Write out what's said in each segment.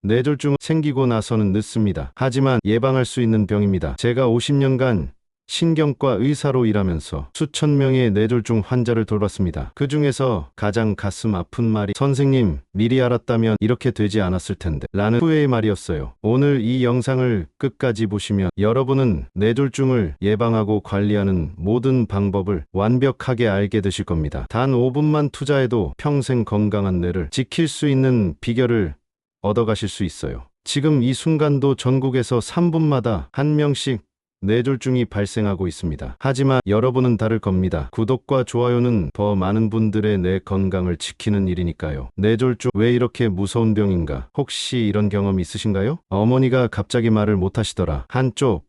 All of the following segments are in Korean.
뇌졸중 생기고 나서는 늦습니다. 하지만 예방할 수 있는 병입니다. 제가 50년간 신경과 의사로 일하면서 수천 명의 뇌졸중 환자를 돌봤습니다. 그 중에서 가장 가슴 아픈 말이 선생님, 미리 알았다면 이렇게 되지 않았을 텐데 라는 후회의 말이었어요. 오늘 이 영상을 끝까지 보시면 여러분은 뇌졸중을 예방하고 관리하는 모든 방법을 완벽하게 알게 되실 겁니다. 단 5분만 투자해도 평생 건강한 뇌를 지킬 수 있는 비결을 얻어가실 수 있어요. 지금 이 순간도 전국에서 3분마다 한 명씩 뇌졸중이 발생하고 있습니다. 하지만 여러분은 다를 겁니다. 구독과 좋아요는 더 많은 분들의 뇌 건강을 지키는 일이니까요. 뇌졸중 왜 이렇게 무서운 병인가? 혹시 이런 경험 있으신가요? 어머니가 갑자기 말을 못하시더라. 한쪽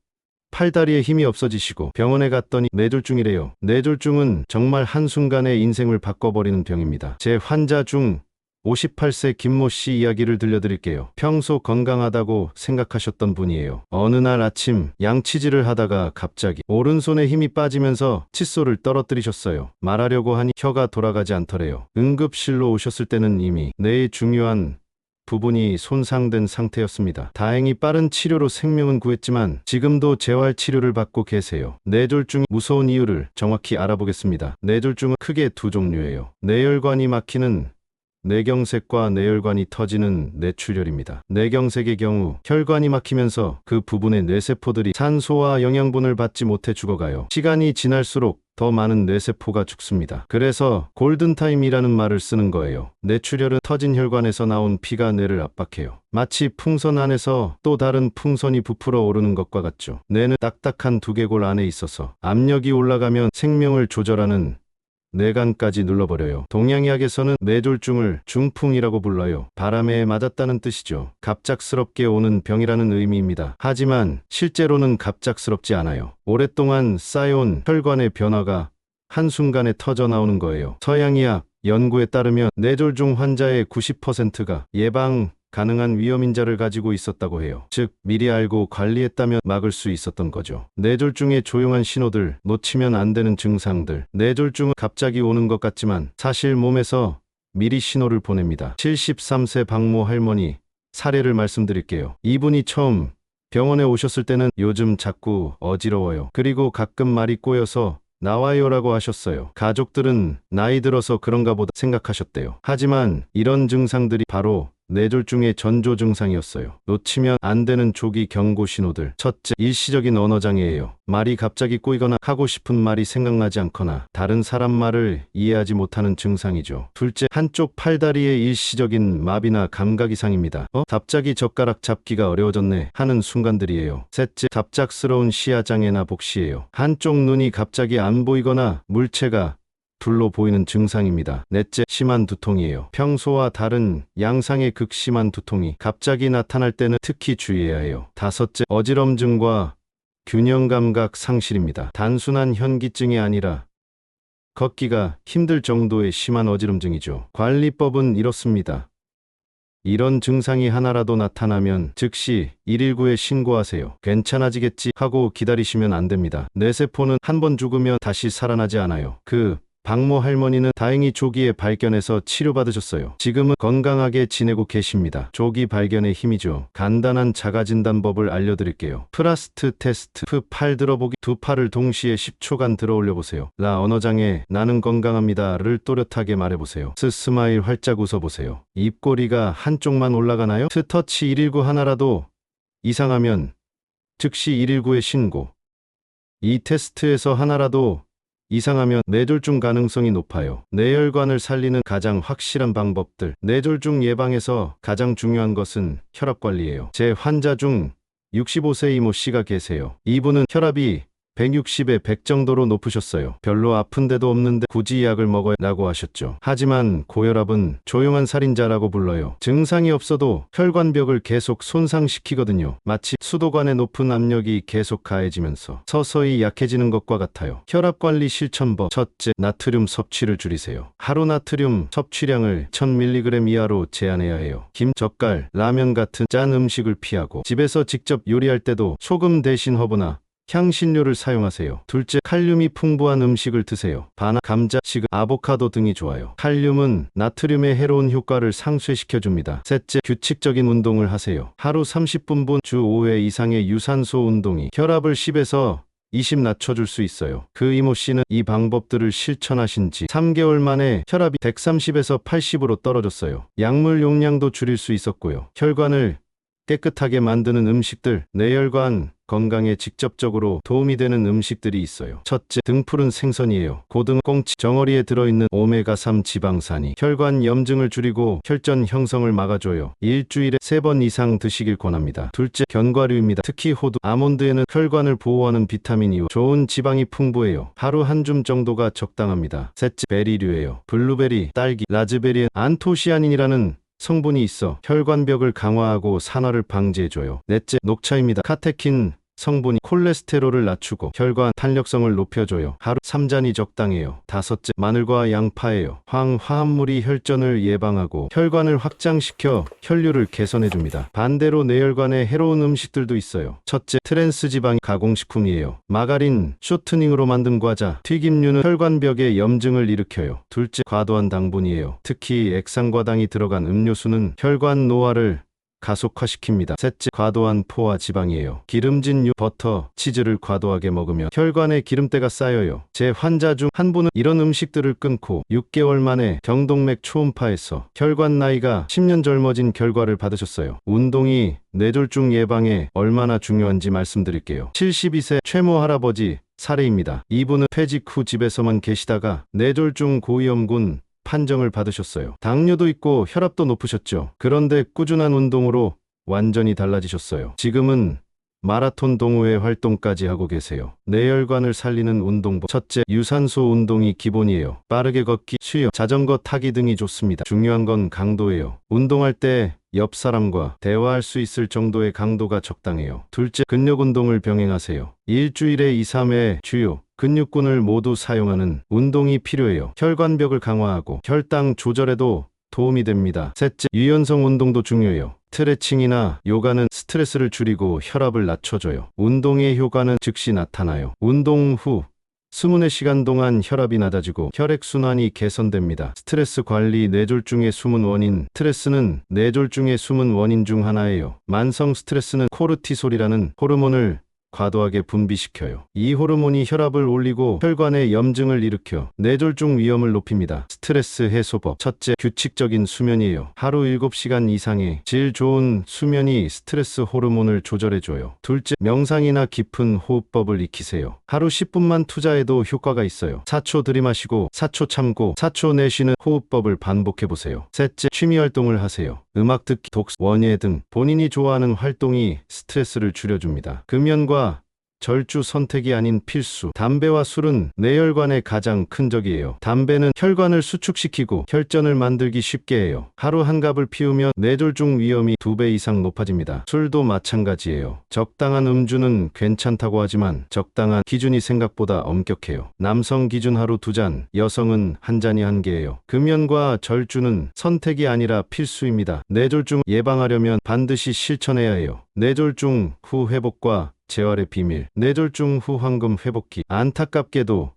팔다리에 힘이 없어지시고 병원에 갔더니 뇌졸중이래요. 뇌졸중은 정말 한순간에 인생을 바꿔버리는 병입니다. 제 환자 중 58세 김모 씨 이야기를 들려드릴게요. 평소 건강하다고 생각하셨던 분이에요. 어느 날 아침 양치질을 하다가 갑자기 오른손에 힘이 빠지면서 칫솔을 떨어뜨리셨어요. 말하려고 하니 혀가 돌아가지 않더래요. 응급실로 오셨을 때는 이미 뇌의 중요한 부분이 손상된 상태였습니다. 다행히 빠른 치료로 생명은 구했지만 지금도 재활 치료를 받고 계세요. 뇌졸중이 무서운 이유를 정확히 알아보겠습니다. 뇌졸중은 크게 두 종류예요. 뇌혈관이 막히는 뇌경색과 뇌혈관이 터지는 뇌출혈입니다. 뇌경색의 경우 혈관이 막히면서 그 부분의 뇌세포들이 산소와 영양분을 받지 못해 죽어가요. 시간이 지날수록 더 많은 뇌세포가 죽습니다. 그래서 골든타임이라는 말을 쓰는 거예요. 뇌출혈은 터진 혈관에서 나온 피가 뇌를 압박해요. 마치 풍선 안에서 또 다른 풍선이 부풀어 오르는 것과 같죠. 뇌는 딱딱한 두개골 안에 있어서 압력이 올라가면 생명을 조절하는 뇌관까지 눌러버려요. 동양의학에서는 뇌졸중을 중풍이라고 불러요. 바람에 맞았다는 뜻이죠. 갑작스럽게 오는 병이라는 의미입니다. 하지만 실제로는 갑작스럽지 않아요. 오랫동안 쌓여온 혈관의 변화가 한순간에 터져 나오는 거예요. 서양의학 연구에 따르면 뇌졸중 환자의 90%가 예방 가능한 위험인자를 가지고 있었다고 해요. 즉 미리 알고 관리했다면 막을 수 있었던 거죠. 뇌졸중의 조용한 신호들, 놓치면 안 되는 증상들. 뇌졸중은 갑자기 오는 것 같지만 사실 몸에서 미리 신호를 보냅니다. 73세 박모 할머니 사례를 말씀드릴게요. 이분이 처음 병원에 오셨을 때는 요즘 자꾸 어지러워요. 그리고 가끔 말이 꼬여서 나와요라고 하셨어요. 가족들은 나이 들어서 그런가 보다 생각하셨대요. 하지만 이런 증상들이 바로 뇌졸중의 전조 증상이었어요. 놓치면 안 되는 조기 경고 신호들. 첫째, 일시적인 언어장애예요. 말이 갑자기 꼬이거나 하고 싶은 말이 생각나지 않거나 다른 사람 말을 이해하지 못하는 증상이죠. 둘째, 한쪽 팔다리의 일시적인 마비나 감각 이상입니다. 갑자기 젓가락 잡기가 어려워졌네 하는 순간들이에요. 셋째, 갑작스러운 시야장애나 복시예요. 한쪽 눈이 갑자기 안 보이거나 물체가 둘로 보이는 증상입니다. 넷째, 심한 두통이에요. 평소와 다른 양상의 극심한 두통이 갑자기 나타날 때는 특히 주의해야 해요. 다섯째, 어지럼증과 균형감각 상실입니다. 단순한 현기증이 아니라 걷기가 힘들 정도의 심한 어지럼증이죠. 관리법은 이렇습니다. 이런 증상이 하나라도 나타나면 즉시 119에 신고하세요. 괜찮아지겠지 하고 기다리시면 안 됩니다. 뇌세포는 한 번 죽으면 다시 살아나지 않아요. 박모 할머니는 다행히 조기에 발견해서 치료받으셨어요. 지금은 건강하게 지내고 계십니다. 조기 발견의 힘이죠. 간단한 자가진단법을 알려드릴게요. 프라스트 테스트. 팔 들어보기. 두 팔을 동시에 10초간 들어 올려보세요. 라 언어장애 나는 건강합니다를 또렷하게 말해보세요. 스마일 활짝 웃어보세요. 입꼬리가 한쪽만 올라가나요? 터치 119 하나라도 이상하면 즉시 119에 신고. 이 테스트에서 하나라도 이상하면 뇌졸중 가능성이 높아요. 뇌혈관을 살리는 가장 확실한 방법들. 뇌졸중 예방에서 가장 중요한 것은 혈압관리예요. 제 환자 중 65세 이모 씨가 계세요. 이분은 혈압이 160에 100 정도로 높으셨어요. 별로 아픈 데도 없는데 굳이 약을 먹어야 라고 하셨죠. 하지만 고혈압은 조용한 살인자라고 불러요. 증상이 없어도 혈관벽을 계속 손상시키거든요. 마치 수도관의 높은 압력이 계속 가해지면서 서서히 약해지는 것과 같아요. 혈압관리 실천법. 첫째, 나트륨 섭취를 줄이세요. 하루 나트륨 섭취량을 1000mg 이하로 제한해야 해요. 김, 젓갈, 라면 같은 짠 음식을 피하고 집에서 직접 요리할 때도 소금 대신 허브나 향신료를 사용하세요. 둘째, 칼륨이 풍부한 음식을 드세요. 바나, 감자, 시금, 아보카도 등이 좋아요. 칼륨은 나트륨의 해로운 효과를 상쇄시켜줍니다. 셋째, 규칙적인 운동을 하세요. 하루 30분분 주 5회 이상의 유산소 운동이 혈압을 10에서 20 낮춰줄 수 있어요. 그 이모 씨는 이 방법들을 실천하신 지 3개월 만에 혈압이 130에서 80으로 떨어졌어요. 약물 용량도 줄일 수 있었고요. 혈관을 깨끗하게 만드는 음식들, 뇌혈관 건강에 직접적으로 도움이 되는 음식들이 있어요. 첫째, 등푸른 생선이에요. 고등어, 꽁치, 정어리에 들어있는 오메가3 지방산이 혈관 염증을 줄이고 혈전 형성을 막아줘요. 일주일에 3번 이상 드시길 권합니다. 둘째, 견과류입니다. 특히 호두, 아몬드에는 혈관을 보호하는 비타민이 좋은 지방이 풍부해요. 하루 한 줌 정도가 적당합니다. 셋째, 베리류예요. 블루베리, 딸기, 라즈베리에 안토시아닌이라는 성분이 있어 혈관벽을 강화하고 산화를 방지해줘요. 넷째, 녹차입니다. 카테킨 성분이 콜레스테롤을 낮추고 혈관 탄력성을 높여줘요. 하루 3잔이 적당해요. 다섯째, 마늘과 양파예요. 황화합물이 혈전을 예방하고 혈관을 확장시켜 혈류를 개선해줍니다. 반대로 뇌혈관에 해로운 음식들도 있어요. 첫째, 트랜스지방 가공식품이에요. 마가린, 쇼트닝으로 만든 과자, 튀김류는 혈관벽에 염증을 일으켜요. 둘째, 과도한 당분이에요. 특히 액상과당이 들어간 음료수는 혈관 노화를 가속화시킵니다. 셋째, 과도한 포화 지방이에요. 기름진 유, 버터, 치즈를 과도하게 먹으면 혈관에 기름때가 쌓여요. 제 환자 중 한 분은 이런 음식들을 끊고 6개월 만에 경동맥 초음파에서 혈관 나이가 10년 젊어진 결과를 받으셨어요. 운동이 뇌졸중 예방에 얼마나 중요한지 말씀드릴게요. 72세 최모 할아버지 사례입니다. 이분은 퇴직 후 집에서만 계시다가 뇌졸중 고위험군 판정을 받으셨어요. 당뇨도 있고 혈압도 높으셨죠. 그런데 꾸준한 운동으로 완전히 달라지셨어요. 지금은 마라톤 동호회 활동까지 하고 계세요. 뇌혈관을 살리는 운동법. 첫째, 유산소 운동이 기본이에요. 빠르게 걷기, 수영, 자전거 타기 등이 좋습니다. 중요한 건 강도예요. 운동할 때 옆 사람과 대화할 수 있을 정도의 강도가 적당해요. 둘째, 근력 운동을 병행하세요. 일주일에 2, 3회 주요 근육군을 모두 사용하는 운동이 필요해요. 혈관벽을 강화하고 혈당 조절에도 도움이 됩니다. 셋째, 유연성 운동도 중요해요. 스트레칭이나 요가는 스트레스를 줄이고 혈압을 낮춰줘요. 운동의 효과는 즉시 나타나요. 운동 후 24시간 동안 혈압이 낮아지고 혈액순환이 개선됩니다. 스트레스 관리, 뇌졸중의 숨은 원인. 스트레스는 뇌졸중의 숨은 원인 중 하나예요. 만성 스트레스는 코르티솔이라는 호르몬을 과도하게 분비시켜요. 이 호르몬이 혈압을 올리고 혈관에 염증을 일으켜 뇌졸중 위험을 높입니다. 스트레스 해소법. 첫째, 규칙적인 수면이에요. 하루 7시간 이상의 질 좋은 수면이 스트레스 호르몬을 조절해줘요. 둘째, 명상이나 깊은 호흡법을 익히세요. 하루 10분만 투자해도 효과가 있어요. 4초 들이마시고 4초 참고 4초 내쉬는 호흡법을 반복해보세요. 셋째, 취미활동을 하세요. 음악 듣기, 독서, 원예 등 본인이 좋아하는 활동이 스트레스를 줄여줍니다. 금연과 절주 선택이 아닌 필수. 담배와 술은 뇌혈관의 가장 큰 적이에요. 담배는 혈관을 수축시키고 혈전을 만들기 쉽게 해요. 하루 한 갑을 피우면 뇌졸중 위험이 2배 이상 높아집니다. 술도 마찬가지예요. 적당한 음주는 괜찮다고 하지만 적당한 기준이 생각보다 엄격해요. 남성 기준 하루 2잔, 여성은 1잔이 한계예요. 금연과 절주는 선택이 아니라 필수입니다. 뇌졸중 예방하려면 반드시 실천해야 해요. 뇌졸중 후 회복과 재활의 비밀. 뇌졸중 후 황금 회복기. 안타깝게도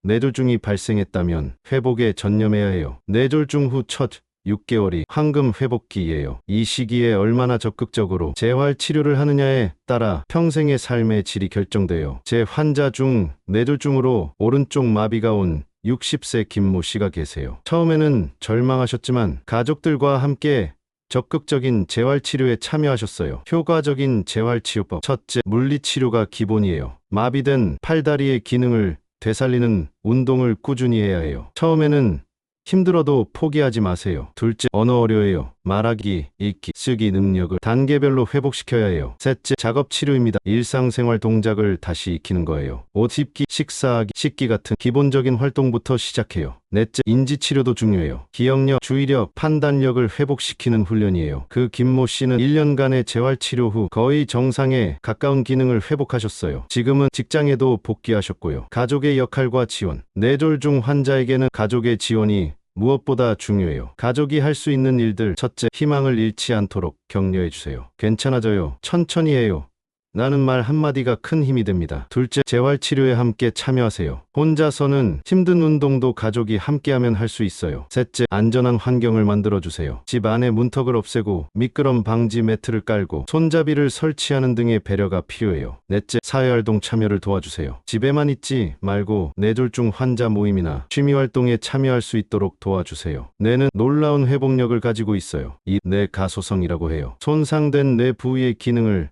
뇌졸중이 발생했다면 회복에 전념해야 해요. 뇌졸중 후 첫 6개월이 황금 회복기예요. 이 시기에 얼마나 적극적으로 재활 치료를 하느냐에 따라 평생의 삶의 질이 결정돼요. 제 환자 중 뇌졸중으로 오른쪽 마비가 온 60세 김모 씨가 계세요. 처음에는 절망하셨지만 가족들과 함께 적극적인 재활치료에 참여하셨어요. 효과적인 재활치료법. 첫째, 물리치료가 기본이에요. 마비된 팔다리의 기능을 되살리는 운동을 꾸준히 해야 해요. 처음에는 힘들어도 포기하지 마세요. 둘째, 언어 어려워요. 말하기, 읽기, 쓰기 능력을 단계별로 회복시켜야 해요. 셋째, 작업 치료입니다. 일상생활 동작을 다시 익히는 거예요. 옷 입기, 식사하기, 씻기 같은 기본적인 활동부터 시작해요. 넷째, 인지 치료도 중요해요. 기억력, 주의력, 판단력을 회복시키는 훈련이에요. 그 김모 씨는 1년간의 재활 치료 후 거의 정상에 가까운 기능을 회복하셨어요. 지금은 직장에도 복귀하셨고요. 가족의 역할과 지원. 뇌졸중 환자에게는 가족의 지원이 무엇보다 중요해요. 가족이 할 수 있는 일들. 첫째, 희망을 잃지 않도록 격려해주세요. 괜찮아져요. 천천히 해요. 나는 말 한마디가 큰 힘이 됩니다. 둘째, 재활치료에 함께 참여하세요. 혼자서는 힘든 운동도 가족이 함께하면 할 수 있어요. 셋째, 안전한 환경을 만들어주세요. 집 안에 문턱을 없애고 미끄럼 방지 매트를 깔고 손잡이를 설치하는 등의 배려가 필요해요. 넷째, 사회활동 참여를 도와주세요. 집에만 있지 말고 뇌졸중 환자 모임이나 취미활동에 참여할 수 있도록 도와주세요. 뇌는 놀라운 회복력을 가지고 있어요. 이 뇌가소성이라고 해요. 손상된 뇌 부위의 기능을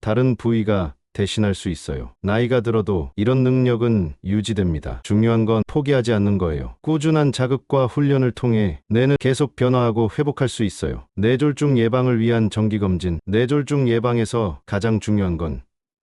다른 부위가 대신할 수 있어요. 나이가 들어도 이런 능력은 유지됩니다. 중요한 건 포기하지 않는 거예요. 꾸준한 자극과 훈련을 통해 뇌는 계속 변화하고 회복할 수 있어요. 뇌졸중 예방을 위한 정기검진. 뇌졸중 예방에서 가장 중요한 건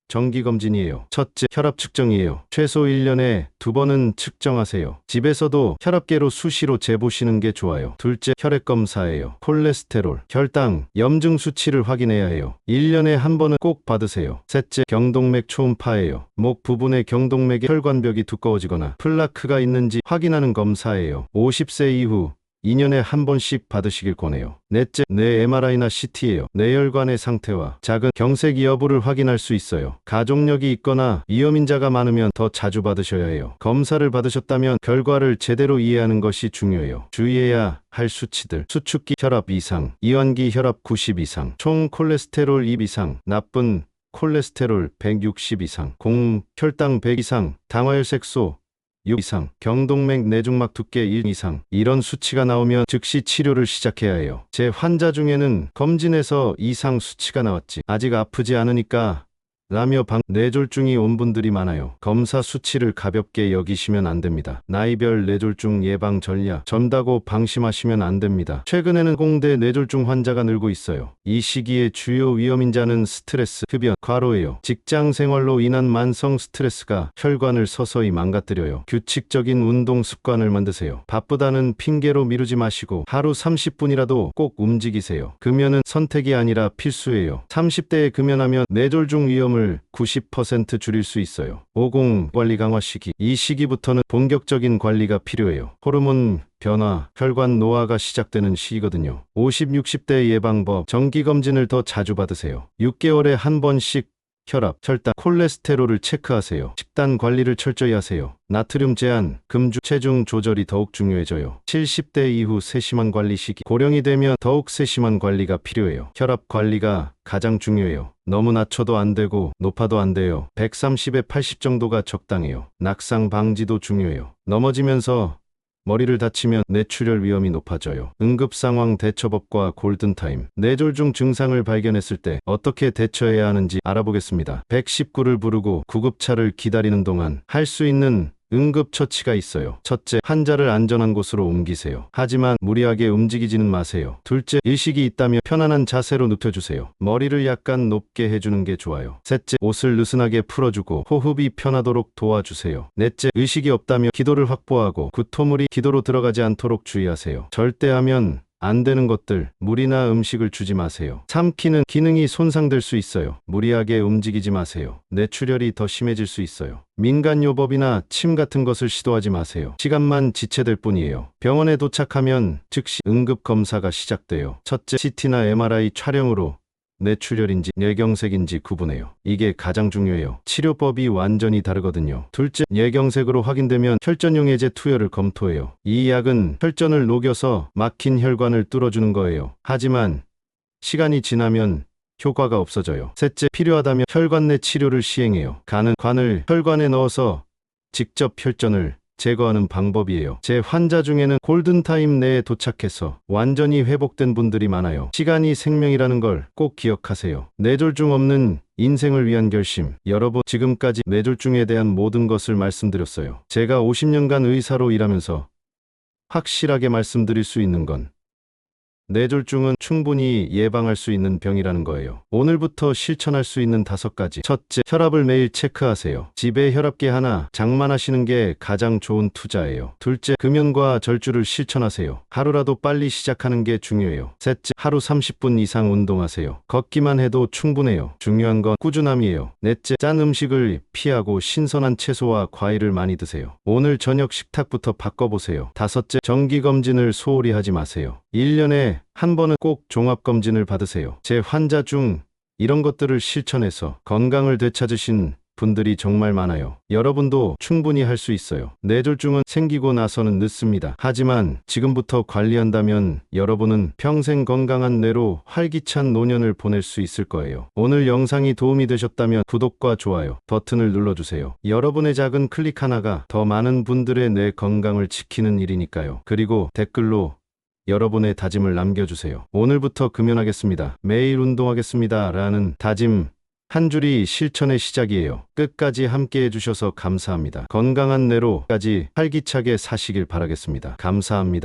정기검진이에요. 첫째, 혈압 측정이에요. 최소 1년에 2번은 측정하세요. 집에서도 혈압계로 수시로 재보시는 게 좋아요. 둘째, 혈액검사예요. 콜레스테롤, 혈당, 염증 수치를 확인해야 해요. 1년에 한 번은 꼭 받으세요. 셋째, 경동맥 초음파예요. 목 부분의 경동맥의 혈관벽이 두꺼워지거나 플라크가 있는지 확인하는 검사예요. 50세 이후 2년에 한 번씩 받으시길 권해요. 넷째, 뇌 MRI나 CT예요. 뇌혈관의 상태와 작은 경색이 여부를 확인할 수 있어요. 가족력이 있거나 위험인자가 많으면 더 자주 받으셔야 해요. 검사를 받으셨다면 결과를 제대로 이해하는 것이 중요해요. 주의해야 할 수치들: 수축기 혈압 이상, 이완기 혈압 90 이상, 총 콜레스테롤 2 이상, 나쁜 콜레스테롤 160 이상, 혈당 100 이상, 당화혈색소 6 이상, 경동맥 내중막 두께 1 이상. 이런 수치가 나오면 즉시 치료를 시작해야 해요. 제 환자 중에는 검진에서 이상 수치가 나왔지, 아직 아프지 않으니까 라며 뇌졸중이 온 분들이 많아요. 검사 수치를 가볍게 여기시면 안 됩니다. 나이별 뇌졸중 예방 전략 젊다고 방심하시면 안 됩니다. 최근에는 공대 뇌졸중 환자가 늘고 있어요. 이 시기에 주요 위험인자는 스트레스, 흡연, 과로예요. 직장 생활로 인한 만성 스트레스가 혈관을 서서히 망가뜨려요. 규칙적인 운동 습관을 만드세요. 바쁘다는 핑계로 미루지 마시고 하루 30분이라도 꼭 움직이세요. 금연은 선택이 아니라 필수예요. 30대에 금연하면 뇌졸중 위험을 90% 줄일 수 있어요. 50 관리 강화 시기. 이 시기부터는 본격적인 관리가 필요해요. 호르몬 변화, 혈관 노화가 시작되는 시기거든요. 50, 60대 예방법, 정기검진을 더 자주 받으세요. 6개월에 한 번씩 혈압, 혈당, 콜레스테롤을 체크하세요. 식단 관리를 철저히 하세요. 나트륨 제한, 금주, 체중 조절이 더욱 중요해져요. 70대 이후 세심한 관리 시기. 고령이 되면 더욱 세심한 관리가 필요해요. 혈압 관리가 가장 중요해요. 너무 낮춰도 안 되고 높아도 안 돼요. 130에 80 정도가 적당해요. 낙상 방지도 중요해요. 넘어지면서 머리를 다치면 뇌출혈 위험이 높아져요. 응급상황 대처법과 골든타임. 뇌졸중 증상을 발견했을 때 어떻게 대처해야 하는지 알아보겠습니다. 119를 부르고 구급차를 기다리는 동안 할 수 있는 응급처치가 있어요. 첫째, 환자를 안전한 곳으로 옮기세요. 하지만 무리하게 움직이지는 마세요. 둘째, 의식이 있다면 편안한 자세로 눕혀주세요. 머리를 약간 높게 해주는 게 좋아요. 셋째, 옷을 느슨하게 풀어주고 호흡이 편하도록 도와주세요. 넷째, 의식이 없다면 기도를 확보하고 구토물이 기도로 들어가지 않도록 주의하세요. 절대 하면 안 되는 것들, 물이나 음식을 주지 마세요. 삼키는 기능이 손상될 수 있어요. 무리하게 움직이지 마세요. 뇌출혈이 더 심해질 수 있어요. 민간요법이나 침 같은 것을 시도하지 마세요. 시간만 지체될 뿐이에요. 병원에 도착하면 즉시 응급검사가 시작돼요. 첫째, CT나 MRI 촬영으로 뇌출혈인지 뇌경색인지 구분해요. 이게 가장 중요해요. 치료법이 완전히 다르거든요. 둘째, 뇌경색으로 확인되면 혈전용해제 투여를 검토해요. 이 약은 혈전을 녹여서 막힌 혈관을 뚫어주는 거예요. 하지만 시간이 지나면 효과가 없어져요. 셋째, 필요하다면 혈관 내 치료를 시행해요. 관을 혈관에 넣어서 직접 혈전을 제거하는 방법이에요. 제 환자 중에는 골든타임 내에 도착해서 완전히 회복된 분들이 많아요. 시간이 생명이라는 걸 꼭 기억하세요. 뇌졸중 없는 인생을 위한 결심. 여러분, 지금까지 뇌졸중에 대한 모든 것을 말씀드렸어요. 제가 50년간 의사로 일하면서 확실하게 말씀드릴 수 있는 건 뇌졸중은 충분히 예방할 수 있는 병이라는 거예요. 오늘부터 실천할 수 있는 5가지. 첫째, 혈압을 매일 체크하세요. 집에 혈압계 하나 장만하시는 게 가장 좋은 투자예요. 둘째, 금연과 절주를 실천하세요. 하루라도 빨리 시작하는 게 중요해요. 셋째, 하루 30분 이상 운동하세요. 걷기만 해도 충분해요. 중요한 건 꾸준함이에요. 넷째, 짠 음식을 피하고 신선한 채소와 과일을 많이 드세요. 오늘 저녁 식탁부터 바꿔보세요. 다섯째, 정기검진을 소홀히 하지 마세요. 1년에 한 번은 꼭 종합검진을 받으세요. 제 환자 중 이런 것들을 실천해서 건강을 되찾으신 분들이 정말 많아요. 여러분도 충분히 할 수 있어요. 뇌졸중은 생기고 나서는 늦습니다. 하지만 지금부터 관리한다면 여러분은 평생 건강한 뇌로 활기찬 노년을 보낼 수 있을 거예요. 오늘 영상이 도움이 되셨다면 구독과 좋아요 버튼을 눌러주세요. 여러분의 작은 클릭 하나가 더 많은 분들의 뇌 건강을 지키는 일이니까요. 그리고 댓글로 여러분의 다짐을 남겨주세요. 오늘부터 금연하겠습니다. 매일 운동하겠습니다. 라는 다짐 한 줄이 실천의 시작이에요. 끝까지 함께 해주셔서 감사합니다. 건강한 뇌로까지 활기차게 사시길 바라겠습니다. 감사합니다.